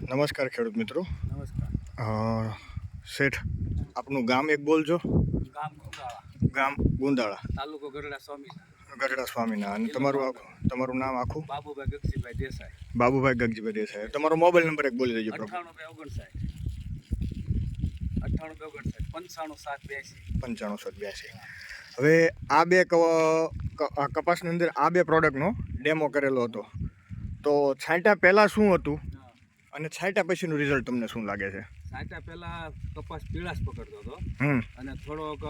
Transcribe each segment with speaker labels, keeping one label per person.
Speaker 1: નમસ્કાર ખેડૂત મિત્રો.
Speaker 2: નમસ્કાર.
Speaker 1: શેઠ આપનું ગામ એક બોલજો.
Speaker 2: ગામ ગુંદાળા,
Speaker 1: ગામ ગુંદાળા,
Speaker 2: તાલુકો ગઢડા સ્વામી,
Speaker 1: ગઢડા સ્વામીના. અને તમારું નામ આખું?
Speaker 2: બાબુભાઈ ગગજીભાઈ દેસાઈ.
Speaker 1: બાબુભાઈ ગગજીભાઈ દેસાઈ. તમારો મોબાઈલ નંબર એક બોલી દેજો.
Speaker 2: 9859
Speaker 1: હવે આ બે કપાસની અંદર આ બે પ્રોડક્ટનો ડેમો કરેલો હતો, તો છાંટ્યા પહેલાં શું હતું અને છાંટ્યા પછીનું રિઝલ્ટ તમને શું લાગે છે?
Speaker 2: છાંટ્યા પહેલા કપાસ પીળાશ પકડતો હતો અને થોડોક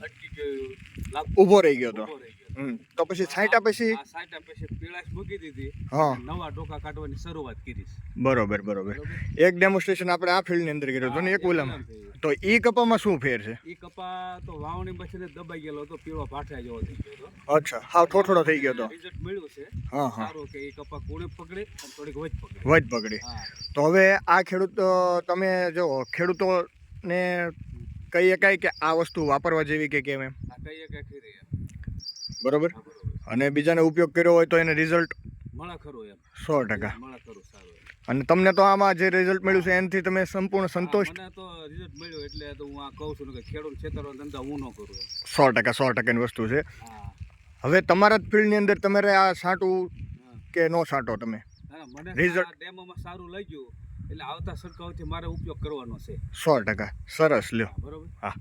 Speaker 2: અટકી ગયો,
Speaker 1: ઊભો રહી ગયો હતો.
Speaker 2: ઊભો રહી ગયો.
Speaker 1: તો પછી છાંટ્યા પછી
Speaker 2: પીળાશ મૂકી દીધી,
Speaker 1: હા,
Speaker 2: નવા ડોકા કાઢવાની શરૂઆત કરી.
Speaker 1: બરોબર. એક ડેમોન્સ્ટ્રેશન આપણે આ ફિલ્ડની અંદર કર્યું હતું ને એક ઓલામાં. તો એ કપામાં શું ફેર છે?
Speaker 2: એ કપા તો વાવણી પછી દબાઈ ગયેલો હતો, પીળો પાઠા જેવો થઈ ગયો હતો.
Speaker 1: અચ્છા, હાવ થોડો થઈ ગયો હતો.
Speaker 2: રિઝલ્ટ મળ્યું છે.
Speaker 1: હા.
Speaker 2: સારું કે એ કપા કોણે પકડે અને થોડીક વચ
Speaker 1: પકડી. તો હવે આ તમે જો ખેડૂતોને કહી શકાય કે આ વસ્તુ વાપરવા જેવી કે કેમ એમ? બરોબર. અને બીજાને ઉપયોગ કર્યો હોય તો એને રિઝલ્ટ
Speaker 2: મળે ખરું એમ?
Speaker 1: 100%.
Speaker 2: મળે ખરું, સારું.
Speaker 1: અને તમને તો આમાં જે રિઝલ્ટ મળ્યું છે એનાથી તમે સંપૂર્ણ સંતોષ?
Speaker 2: મને તો રિઝલ્ટ મળ્યું એટલે તો હું આ કહું છું કે ખેડૂત ખેતરનો ધંધા હું ન કરું.
Speaker 1: 100%ની વસ્તુ છે. હવે તમારા જ ફિલ્ડની અંદર તમારે આ છાંટવું કે ન છાંટો તમે?
Speaker 2: મને
Speaker 1: રિઝલ્ટ
Speaker 2: ડેમોમાં સારું લાગ્યું એટલે આવતા સરકારથી મારે ઉપયોગ કરવાનો છે.
Speaker 1: 100%. સરસ, લ્યો.
Speaker 2: બરોબર.
Speaker 1: હા.